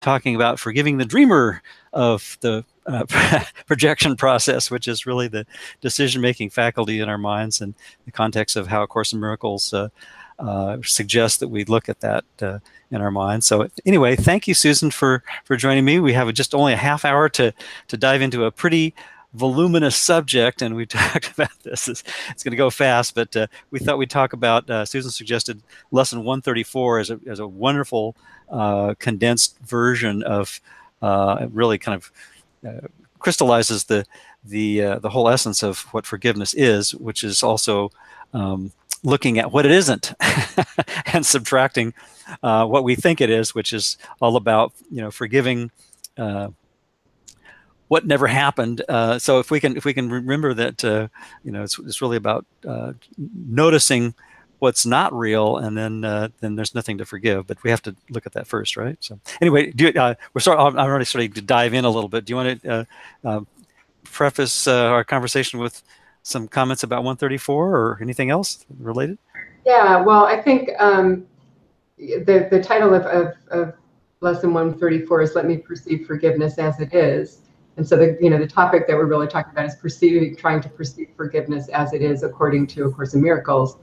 talking about forgiving the dreamer of the projection process, which is really the decision-making faculty in our minds, and the context of how A Course in Miracles suggests that we look at that in our minds. So anyway, thank you, Susan, for joining me. We have just only a half hour to dive into a pretty voluminous subject, and we talked about this. It's going to go fast, but we thought we'd talk about, Susan suggested lesson 134 as a wonderful condensed version of really kind of crystallizes the whole essence of what forgiveness is, which is also looking at what it isn't and subtracting what we think it is, which is all about forgiving what never happened. So if we can remember that it's really about noticing what's not real, and then there's nothing to forgive. But we have to look at that first, right? So anyway, I'm already starting to dive in a little bit. Do you want to preface our conversation with some comments about 134 or anything else related? Yeah, well, I think the title of lesson 134 is "Let Me Perceive Forgiveness as It Is." And so the topic that we're really talking about is trying to perceive forgiveness as it is according to A Course in Miracles,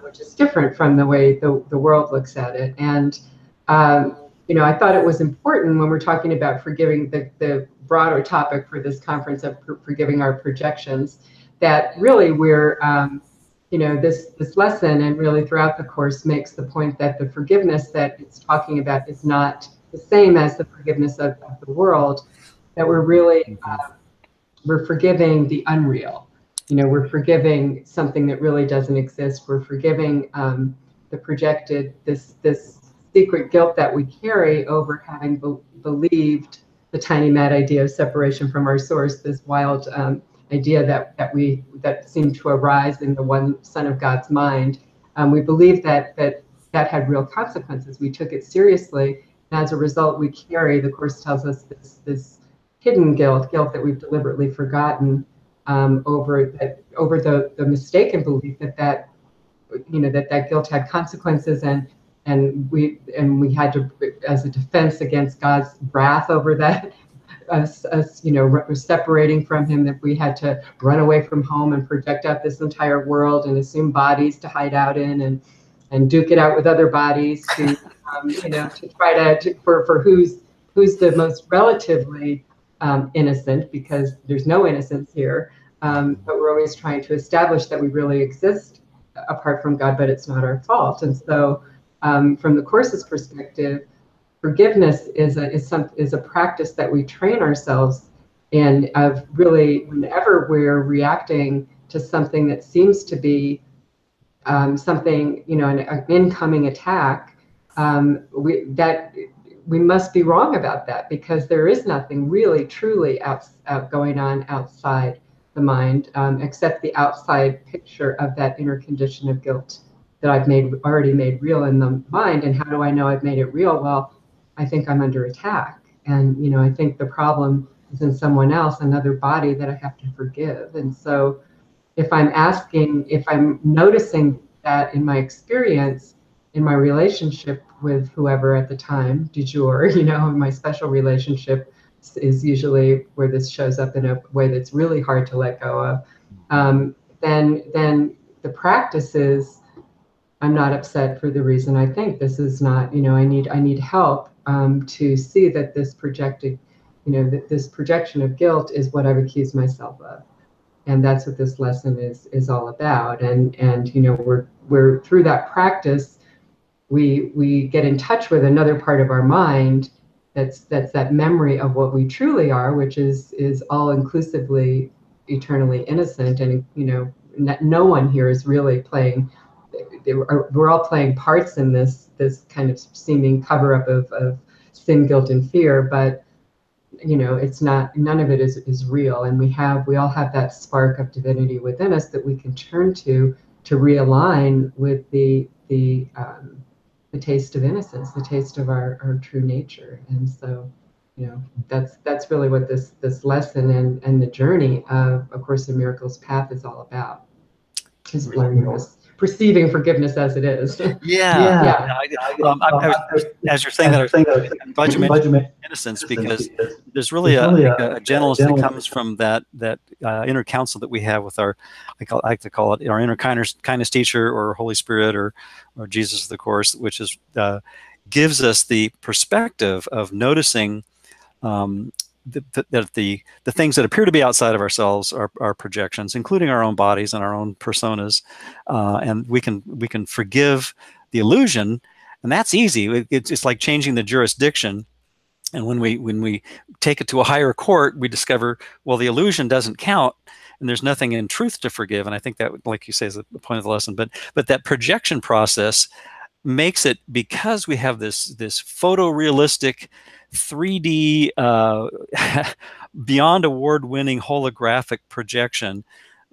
which is different from the way the world looks at it. And I thought it was important when we're talking about forgiving, the broader topic for this conference of forgiving our projections, that really we're this lesson, and really throughout the course, makes the point that the forgiveness that it's talking about is not the same as the forgiveness of the world. That we're really we're forgiving the unreal. We're forgiving something that really doesn't exist. We're forgiving the projected, this secret guilt that we carry over having believed the tiny mad idea of separation from our source, this wild idea that seemed to arise in the one Son of God's mind. We believed that had real consequences. We took it seriously, and as a result, we carry, the Course tells us, this hidden guilt that we've deliberately forgotten over the mistaken belief that guilt had consequences, and we had to, as a defense against God's wrath over that, us separating from Him, that we had to run away from home and project out this entire world and assume bodies to hide out in, and duke it out with other bodies to to try to for who's the most relatively innocent, because there's no innocence here, but we're always trying to establish that we really exist apart from God, but it's not our fault. And so from the Course's perspective, forgiveness is a practice that we train ourselves in, of really, whenever we're reacting to something that seems to be something, an incoming attack, we must be wrong about that, because there is nothing really truly going on outside the mind, except the outside picture of that inner condition of guilt that I've already made real in the mind. And how do I know I've made it real? Well, I think I'm under attack, and I think the problem is in someone else, another body that I have to forgive. And so if I'm noticing that in my experience, in my relationship with whoever at the time, du jour, my special relationship is usually where this shows up in a way that's really hard to let go of, then the practice is, I'm not upset for the reason I think. This is not, I need help to see that this projected, that this projection of guilt is what I've accused myself of. And that's what this lesson is all about. And we're through that practice, we get in touch with another part of our mind that's that memory of what we truly are, which is all inclusively eternally innocent. And no one here is really playing. We're all playing parts in this kind of seeming cover up of sin, guilt, and fear, but it's not. None of it is real, and we all have that spark of divinity within us that we can turn to realign with the taste of innocence, the taste of our true nature. And so, that's really what this lesson and the journey of A Course in Miracles path is all about, is learning perceiving forgiveness as it is. Yeah. Yeah. As you're saying that, I'm glad you mentioned innocence, because there's really I think a gentleness that comes from that inner counsel that we have with our, I like to call it our inner kindness teacher, or Holy Spirit, or Jesus of the Course, which is gives us the perspective of noticing that the things that appear to be outside of ourselves are projections, including our own bodies and our own personas, and we can forgive the illusion, and that's easy. It's like changing the jurisdiction. And when we take it to a higher court, we discover, well, the illusion doesn't count, and there's nothing in truth to forgive. And I think that, like you say, is the point of the lesson. But that projection process makes it, because we have this photorealistic 3D beyond award-winning holographic projection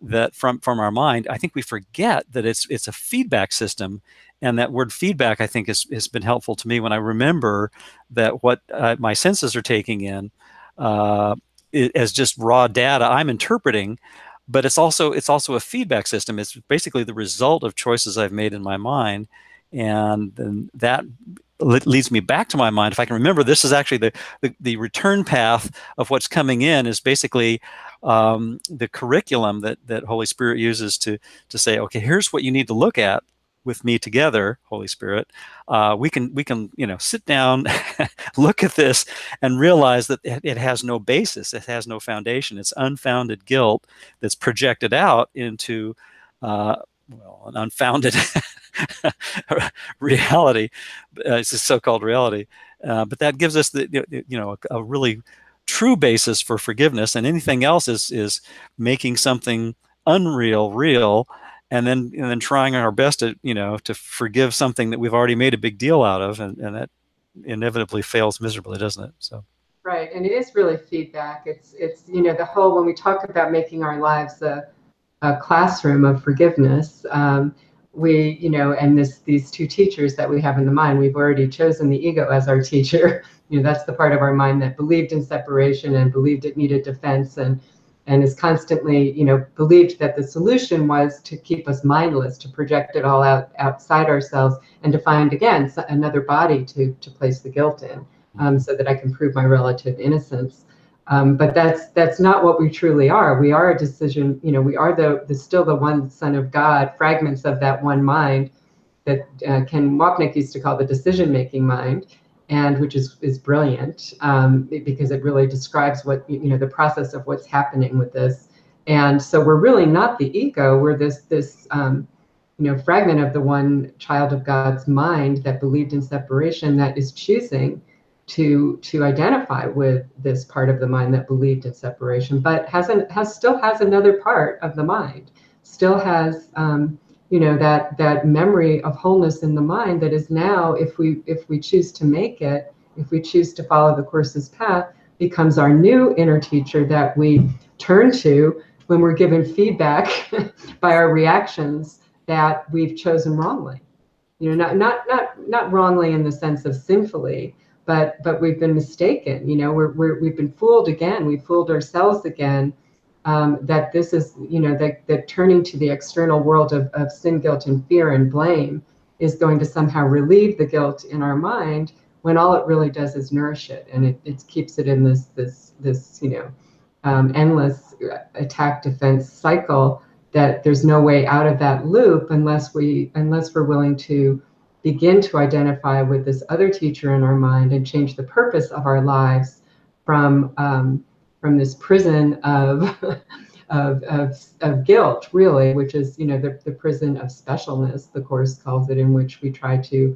that from our mind, I think we forget that it's a feedback system. And that word feedback, I think, has been helpful to me when I remember that what my senses are taking in as just raw data I'm interpreting, but it's also a feedback system. It's basically the result of choices I've made in my mind, and then that leads me back to my mind. If I can remember, this is actually the return path of what's coming in, is basically the curriculum that Holy Spirit uses to say, okay, here's what you need to look at with me together, Holy Spirit. We can sit down, look at this, and realize that it has no basis. It has no foundation. It's unfounded guilt that's projected out into an unfounded reality. It's a so-called reality, but that gives us a really true basis for forgiveness, and anything else is making something unreal real, and then trying our best to forgive something that we've already made a big deal out of, and that inevitably fails miserably, doesn't it? So. Right, and it is really feedback. It's the whole, when we talk about making our lives a classroom of forgiveness, and these two teachers that we have in the mind, we've already chosen the ego as our teacher. That's the part of our mind that believed in separation and believed it needed defense, and is constantly, believed that the solution was to keep us mindless, to project it all outside ourselves, and to find, again, another body to place the guilt in, so that I can prove my relative innocence. But that's not what we truly are. We are a decision, we are still the one Son of God, fragments of that one mind that Ken Wapnick used to call the decision-making mind, and which is brilliant, because it really describes what, the process of what's happening with this. And so we're really not the ego. We're this fragment of the one child of God's mind that believed in separation, that is choosing to identify with this part of the mind that believed in separation, but still has another part of the mind, still has that memory of wholeness in the mind that is now, if we choose to make it, if we choose to follow the Course's path, becomes our new inner teacher that we turn to when we're given feedback by our reactions that we've chosen wrongly. Not wrongly in the sense of sinfully, but we've been mistaken. We've been fooled again. We fooled ourselves again. That this is, that turning to the external world of sin, guilt, and fear and blame is going to somehow relieve the guilt in our mind, when all it really does is nourish it, and it keeps it in this endless attack defense cycle, that there's no way out of that loop unless we're willing to begin to identify with this other teacher in our mind and change the purpose of our lives from this prison of guilt, really, which is the prison of specialness, the Course calls it, in which we try to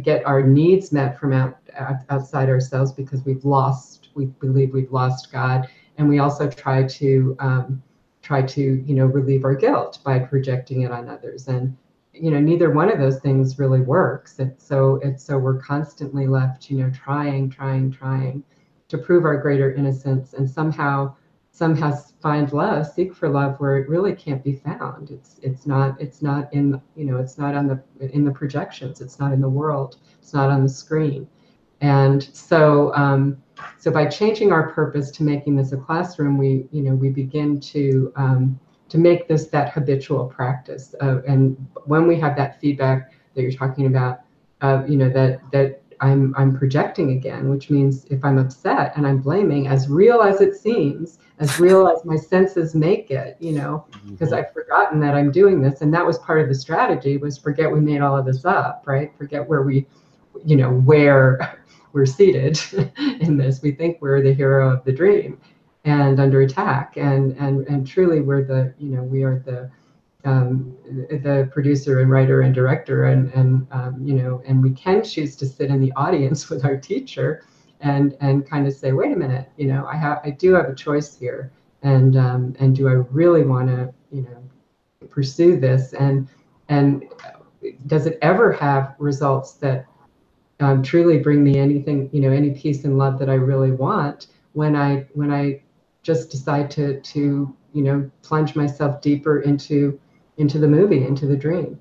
get our needs met from outside ourselves, because we believe we've lost God, and we also try to relieve our guilt by projecting it on others, and neither one of those things really works. And so we're constantly left, trying to prove our greater innocence, and somehow find love, seek for love where it really can't be found. It's not in in the projections. It's not in the world. It's not on the screen. And so by changing our purpose to making this a classroom, we begin to make this that habitual practice. And when we have that feedback that you're talking about, that I'm projecting again, which means if I'm upset and I'm blaming, as real as it seems, as real as my senses make it, because I've forgotten that I'm doing this. And that was part of the strategy, was forget we made all of this up, right? Forget where where we're seated in this. We think we're the hero of the dream and under attack. And truly we are the producer and writer and director, and we can choose to sit in the audience with our teacher and kind of say, wait a minute, I do have a choice here, and do I really want to pursue this, and does it ever have results that truly bring me anything, any peace and love that I really want, when I just decide to plunge myself deeper into the movie, into the dream,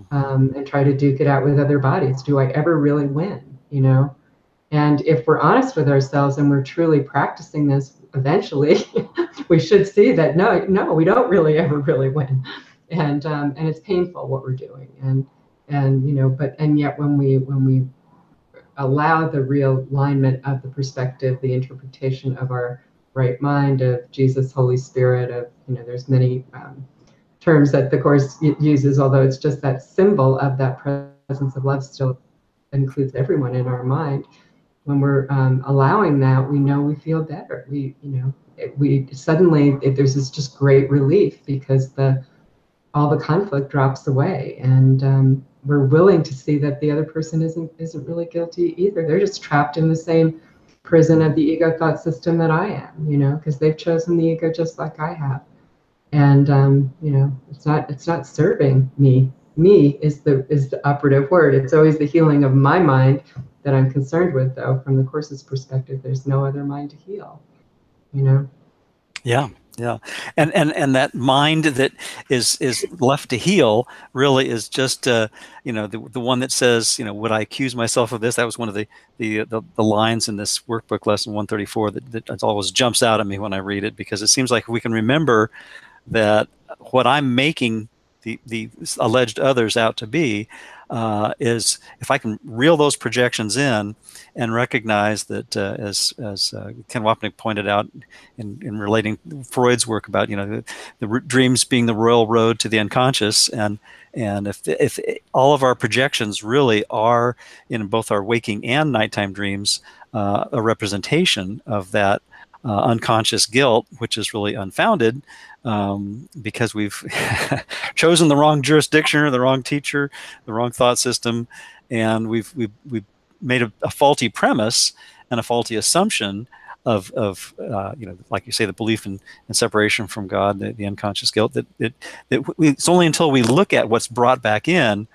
and try to duke it out with other bodies. Do I ever really win? And if we're honest with ourselves and we're truly practicing this, eventually we should see that no, we don't really ever really win, and it's painful what we're doing, and yet when we allow the real alignment of the perspective, the interpretation of our right mind, of Jesus, Holy Spirit, of there's many terms that the Course uses, although it's just that symbol of that presence of love still includes everyone in our mind. When we're allowing that, we feel better. We suddenly, there's this just great relief, because all the conflict drops away, and we're willing to see that the other person isn't really guilty either. They're just trapped in the same prison of the ego thought system that I am, because they've chosen the ego just like I have. And it's not serving me. Me is the operative word. It's always the healing of my mind that I'm concerned with, though. From the Course's perspective, there's no other mind to heal. Yeah. And that mind that is left to heal really is just the one that says, would I accuse myself of this? That was one of the lines in this workbook lesson 134 that always jumps out at me when I read it, because it seems like we can remember that what I'm making the alleged others out to be is, if I can reel those projections in and recognize that, as Ken Wapnick pointed out in relating Freud's work about the dreams being the royal road to the unconscious, and if all of our projections really are, in both our waking and nighttime dreams, a representation of that unconscious guilt, which is really unfounded, because we've chosen the wrong jurisdiction, or the wrong teacher, the wrong thought system, and we've made a faulty premise and a faulty assumption of like you say, the belief in separation from God, the unconscious guilt. It's only until we look at what's brought back in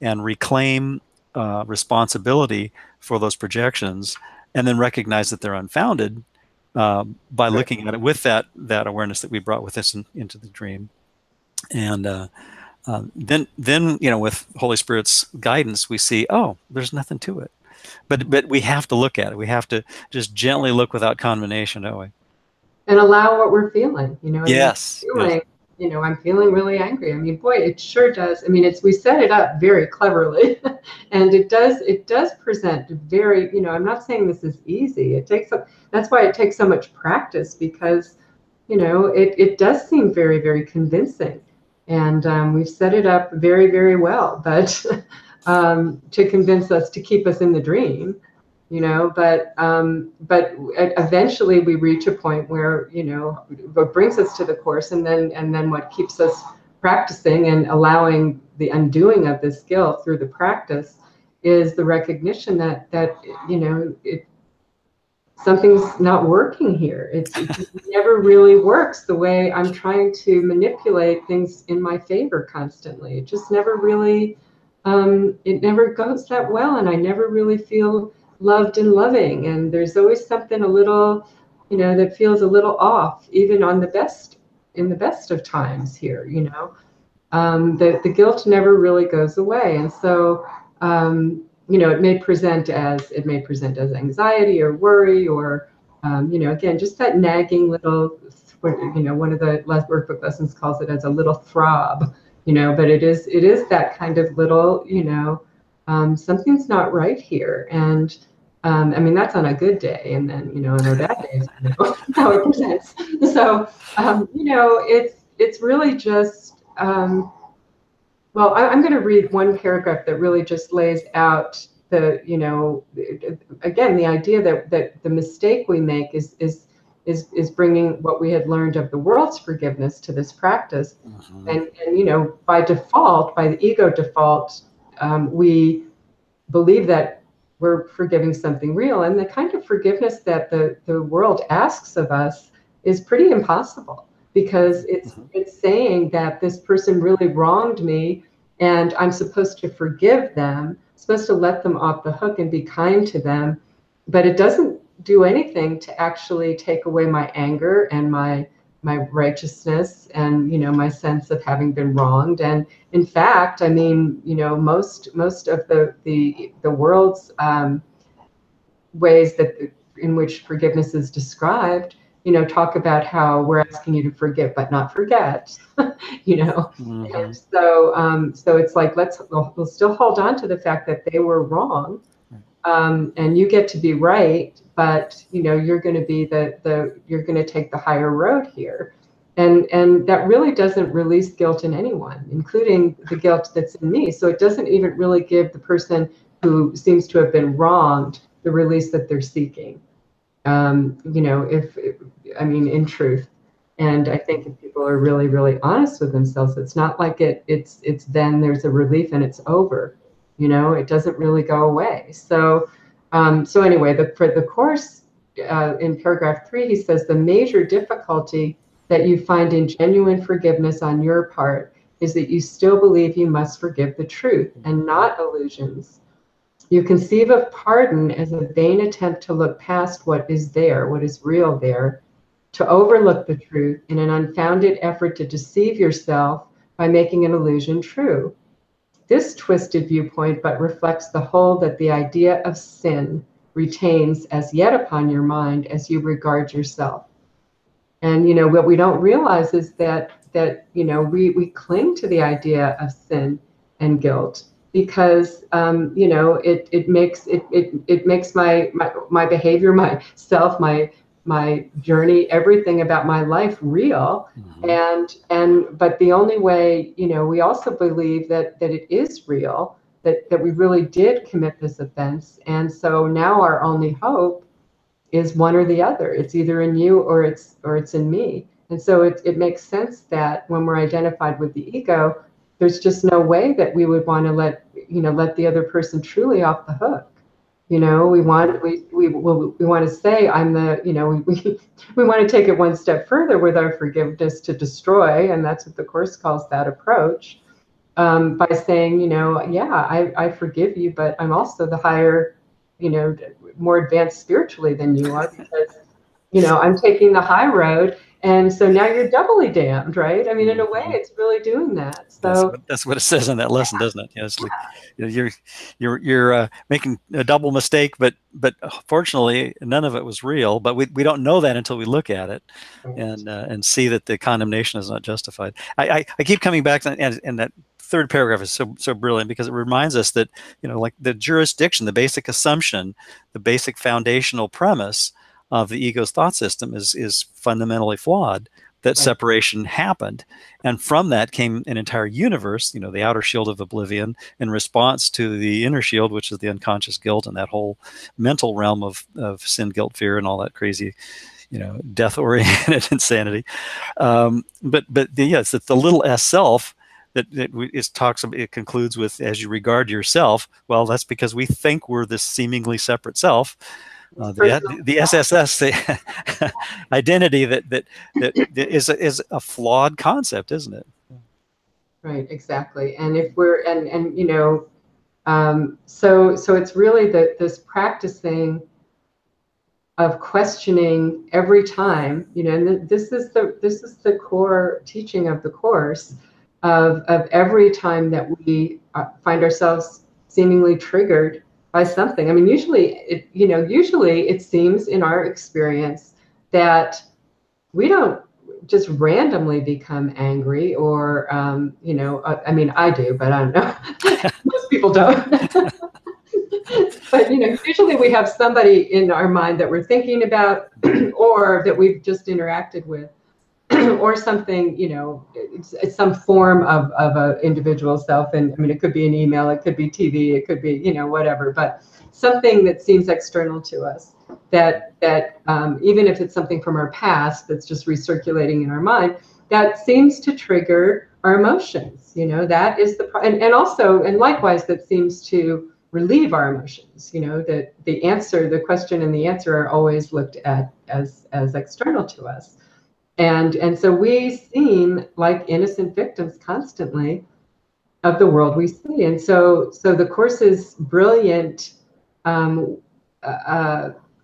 and reclaim responsibility for those projections, and then recognize that they're unfounded, by looking at it with that awareness that we brought with us into the dream, and then with Holy Spirit's guidance, we see, oh, there's nothing to it, but we have to look at it. We have to just gently look without condemnation, don't we? And allow what we're feeling. Yes. I'm feeling really angry. I mean, boy, it sure does. I mean, we set it up very cleverly, and it does present very, I'm not saying this is easy. That's why it takes so much practice, because, it does seem very, very convincing, and we've set it up very, very well, but to convince us, to keep us in the dream. But eventually we reach a point where, what brings us to the Course, and then what keeps us practicing and allowing the undoing of this guilt through the practice, is the recognition that something's not working here. It just never really works the way I'm trying to manipulate things in my favor constantly. It just never really, it never goes that well, and I never really feel loved and loving, and there's always something a little, that feels a little off, even in the best of times here. The guilt never really goes away, and so it may present as anxiety or worry, or again, just that nagging little one of the workbook lessons calls it as a little throb, but it is that kind of little, something's not right here. And I mean, that's on a good day, and then, on our bad days, how it presents. So, it's really just, well, I'm going to read one paragraph that really just lays out the, again, the idea that the mistake we make is bringing what we had learned of the world's forgiveness to this practice. And by default, by the ego default, we believe that we're forgiving something real, and the kind of forgiveness that the world asks of us is pretty impossible, because it's saying that this person really wronged me and I'm supposed to forgive them, supposed to let them off the hook and be kind to them, but it doesn't do anything to actually take away my anger and my righteousness and my sense of having been wronged. And in fact, I mean, most of the world's ways in which forgiveness is described, talk about how we're asking you to forgive but not forget. And so it's like, we'll still hold on to the fact that they were wrong, and you get to be right, but you're going to be you're going to take the higher road here, and that really doesn't release guilt in anyone, including the guilt that's in me. So it doesn't even really give the person who seems to have been wronged the release that they're seeking. In truth. And I think if people are really, really honest with themselves, it's not like it's then there's a relief and it's over. It doesn't really go away. So anyway, for the Course, in paragraph 3, he says, the major difficulty that you find in genuine forgiveness on your part is that you still believe you must forgive the truth and not illusions. You conceive of pardon as a vain attempt to look past what is there, what is real there, to overlook the truth in an unfounded effort to deceive yourself by making an illusion true. This twisted viewpoint but reflects the hold that the idea of sin retains as yet upon your mind as you regard yourself. And what we don't realize is that we cling to the idea of sin and guilt because it makes my behavior, myself, my journey, everything about my life real. But the only way, we also believe that it is real, that we really did commit this offense. And so now our only hope is one or the other. It's either in you or it's in me. And so it makes sense that when we're identified with the ego, there's just no way that we would want to let the other person truly off the hook. We want to say I'm we want to take it one step further with our forgiveness to destroy, and that's what the Course calls that approach, by saying, I forgive you, but I'm also the higher, more advanced spiritually than you are, because I'm taking the high road. And so now you're doubly damned, right? I mean, in a way, it's really doing that. So that's what it says in that lesson, doesn't it? It's like you're making a double mistake, but fortunately, none of it was real. But we don't know that until we look at it and see that the condemnation is not justified. I keep coming back to that, and that third paragraph is so brilliant, because it reminds us that like the jurisdiction, the basic assumption, the basic foundational premise of the ego's thought system is fundamentally flawed, that separation happened. And from that came an entire universe, the outer shield of oblivion, in response to the inner shield, which is the unconscious guilt and that whole mental realm of sin, guilt, fear, and all that crazy, death-oriented insanity. Yes, it's the little s self that it concludes with, as you regard yourself. Well, that's because we think we're this seemingly separate self. The SSS identity that is a flawed concept, isn't it? Right, exactly. And if we're so it's really this practicing of questioning every time, and this is the core teaching of the Course, of every time that we find ourselves seemingly triggered by something. I mean, usually it seems in our experience that we don't, just randomly become angry, or you know, I mean, I do, but I don't know. Most people don't. But you know, usually we have somebody in our mind that we're thinking about, or that we've just interacted with, or something, you know, it's some form of an individual self. And I mean, it could be an email, it could be TV, it could be, you know, whatever, but something that seems external to us, that even if it's something from our past that's just recirculating in our mind, that seems to trigger our emotions. You know, that is the and also, and likewise, that seems to relieve our emotions. You know, that the answer, the question and the answer are always looked at as external to us. And so we seem like innocent victims constantly of the world we see. And so the Course's brilliant,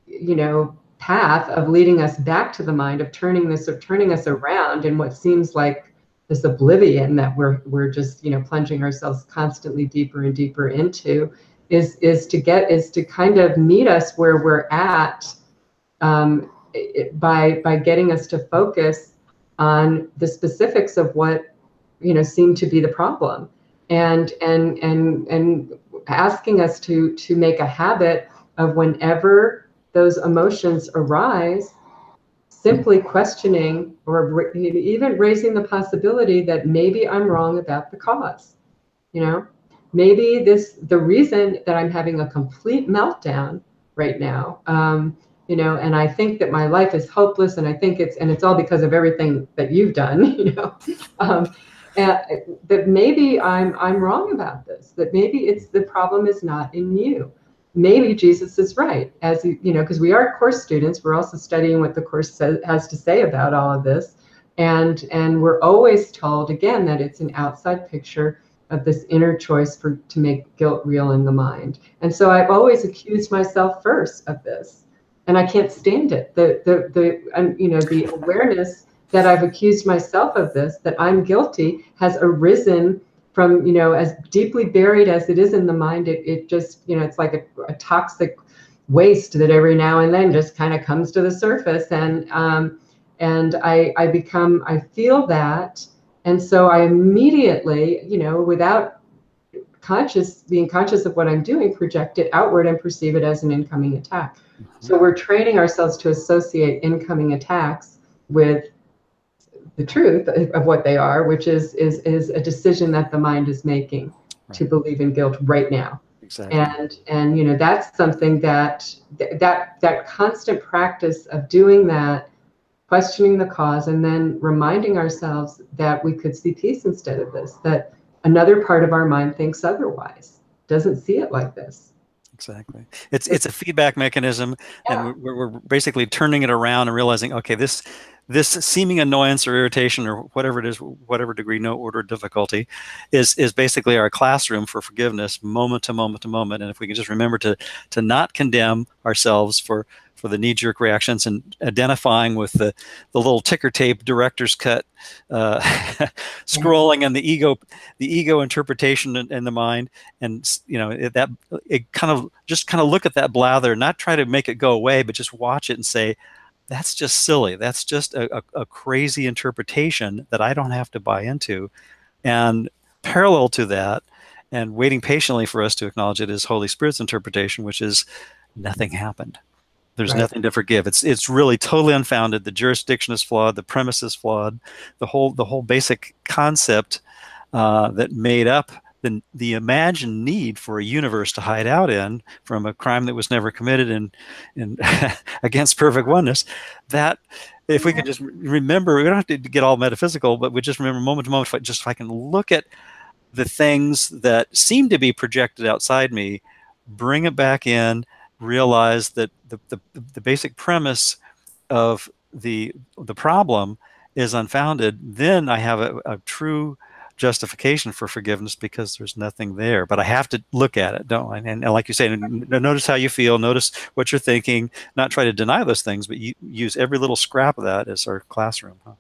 you know, path of leading us back to the mind, of turning us around in what seems like this oblivion that we're just, you know, plunging ourselves constantly deeper and deeper into, is to kind of meet us where we're at, by getting us to focus on the specifics of what, you know, seem to be the problem, and asking us to make a habit of, whenever those emotions arise, simply questioning, or even raising the possibility that maybe I'm wrong about the cause. You know, maybe the reason that I'm having a complete meltdown right now, you know, and I think that my life is hopeless, and I think it's all because of everything that you've done, you know, and that maybe I'm wrong about this, that maybe the problem is not in you. Maybe Jesus is right, as you know, because we are Course students, we're also studying what the Course has to say about all of this, and we're always told again that it's an outside picture of this inner choice to make guilt real in the mind. And so I've always accused myself first of this, and I can't stand it. You know, the awareness that I've accused myself of this, that I'm guilty, has arisen from, you know, as deeply buried as it is in the mind. It just, you know, it's like a toxic waste that every now and then just kind of comes to the surface, and I feel that. And so I immediately, you know, without being conscious of what I'm doing, project it outward and perceive it as an incoming attack. Mm-hmm. So we're training ourselves to associate incoming attacks with the truth of what they are, which is a decision that the mind is making, right, to believe in guilt right now. Exactly. And you know, that's something that constant practice of doing that, questioning the cause, and then reminding ourselves that we could see peace instead of this, that another part of our mind thinks otherwise, doesn't see it like this. Exactly. It's a feedback mechanism, yeah, and we're basically turning it around and realizing, okay, this seeming annoyance or irritation or whatever it is, whatever degree, no order of difficulty, is basically our classroom for forgiveness, moment to moment to moment. And if we can just remember to not condemn ourselves for the knee-jerk reactions, and identifying with the little ticker tape director's cut scrolling, and the ego interpretation in the mind, and you know, it kind of look at that blather, not try to make it go away, but just watch it and say, that's just silly. That's just a crazy interpretation that I don't have to buy into. And parallel to that, and waiting patiently for us to acknowledge it, is Holy Spirit's interpretation, which is nothing happened. There's right, nothing to forgive. It's really totally unfounded. The jurisdiction is flawed. The premise is flawed. The whole basic concept that made up the imagined need for a universe to hide out in from a crime that was never committed and against perfect oneness. That if we could just remember, we don't have to get all metaphysical, but we just remember moment to moment. If I can look at the things that seem to be projected outside me, bring it back in, realize that the basic premise of the problem is unfounded, then I have a true justification for forgiveness, because there's nothing there. But I have to look at it, don't I? And like you say, notice how you feel, notice what you're thinking, not try to deny those things, but you use every little scrap of that as our classroom. Huh?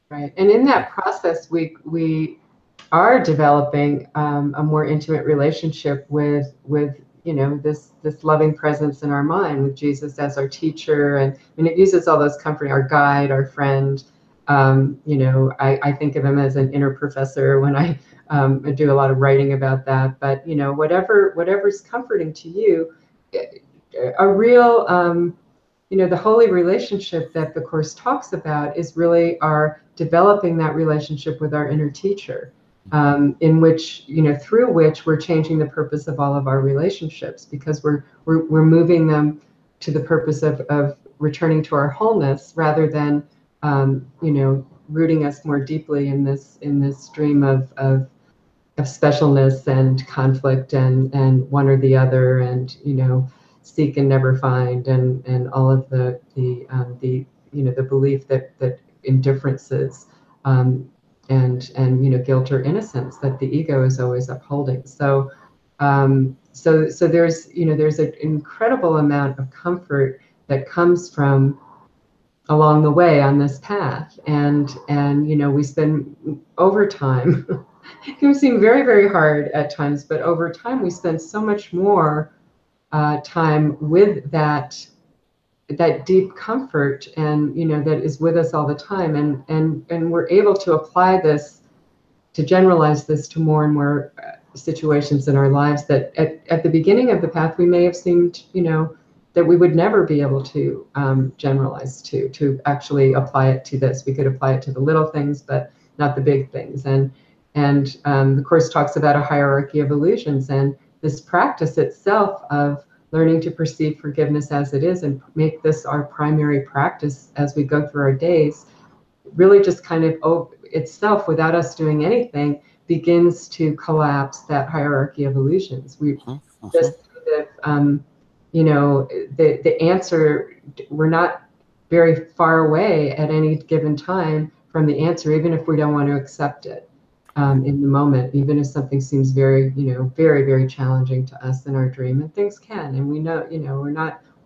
Right. And in that process, we are developing a more intimate relationship with you know, this loving presence in our mind, with Jesus as our teacher. And I mean, it uses all those comforting, our guide, our friend, I think of him as an inner professor when I do a lot of writing about that. But whatever's comforting to you, a real the holy relationship that the Course talks about is really our developing that relationship with our inner teacher, in which, through which we're changing the purpose of all of our relationships, because we're moving them to the purpose of returning to our wholeness, rather than rooting us more deeply in this stream of specialness and conflict and one or the other, and seek and never find, and all of the belief that indifferences, and guilt or innocence that the ego is always upholding. So there's an incredible amount of comfort that comes from along the way on this path, and we spend over time. It can seem very, very hard at times, but over time we spend so much more time with that deep comfort, and that is with us all the time, and we're able to apply this, to generalize this to more and more situations in our lives that at the beginning of the path we may have seemed that we would never be able to generalize to actually apply it to this. We could apply it to the little things, but not the big things. And the Course talks about a hierarchy of illusions, and this practice itself of learning to perceive forgiveness as it is and make this our primary practice as we go through our days, really just kind of itself, without us doing anything, begins to collapse that hierarchy of illusions. We just kind of, the answer, we're not very far away at any given time from the answer, even if we don't want to accept it in the moment, even if something seems very, very, very challenging to us in our dream. And things can, and we know,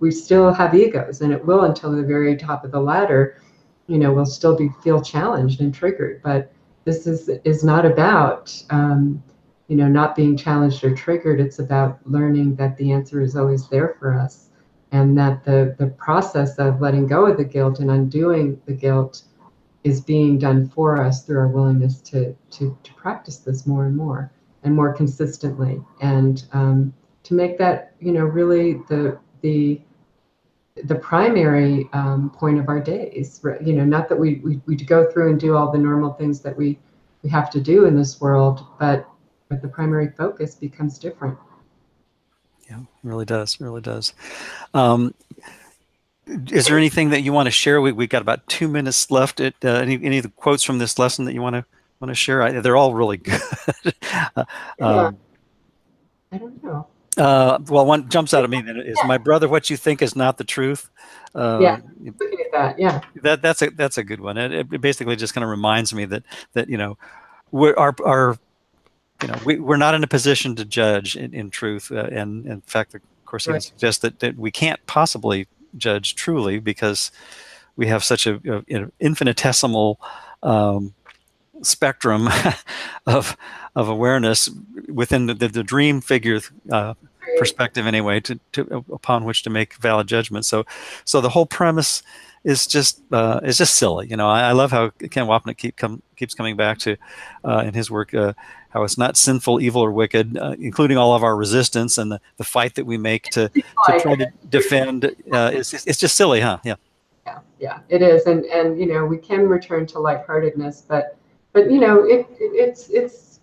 we still have egos, and it will until the very top of the ladder. We'll still feel challenged and triggered. But this is not about not being challenged or triggered. It's about learning that the answer is always there for us, and that the process of letting go of the guilt and undoing the guilt is being done for us through our willingness to practice this more and more consistently, and to make that really the primary point of our days. Not that we go through and do all the normal things that we have to do in this world, but the primary focus becomes different. Yeah, it really does. It really does. Is there anything that you want to share? We got about 2 minutes left. Any of the quotes from this lesson that you want to share? They're all really good. I don't know. Well, one jumps out at me. That is, "My brother, what you think is not the truth." Yeah, looking at that. Yeah, that's a good one. It basically just kind of reminds me that we're not in a position to judge in truth, and in fact, of course, even suggests that we can't possibly judge truly, because we have such an infinitesimal spectrum of awareness within the dream figure perspective, anyway, to upon which to make valid judgments. So the whole premise is just silly. I love how Ken Wapnick keeps coming back to in his work how it's not sinful, evil, or wicked, including all of our resistance and the fight that we make to try to defend. It's just silly, huh? Yeah. Yeah, it is, and we can return to lightheartedness, but it's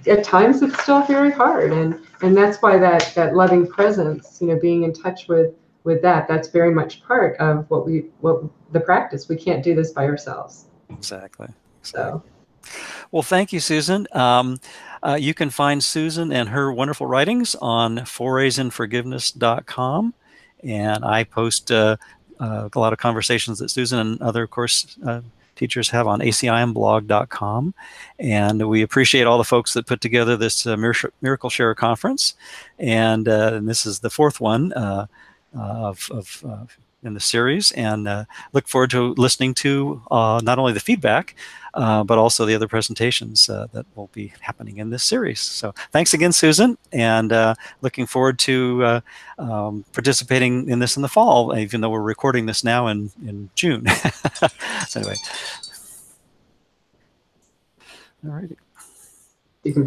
at times it's still very hard, and that's why that loving presence, being in touch with that's very much part of what the practice. We can't do this by ourselves. Exactly. So. Well, thank you, Susan. You can find Susan and her wonderful writings on foraysinforgiveness.com, and I post a lot of conversations that Susan and other course teachers have on ACIMblog.com. And we appreciate all the folks that put together this MiracleShare conference, and this is the fourth one in the series, and look forward to listening to not only the feedback, but also the other presentations that will be happening in this series. So thanks again, Susan, and looking forward to participating in this in the fall, even though we're recording this now in June. So anyway, All righty. You can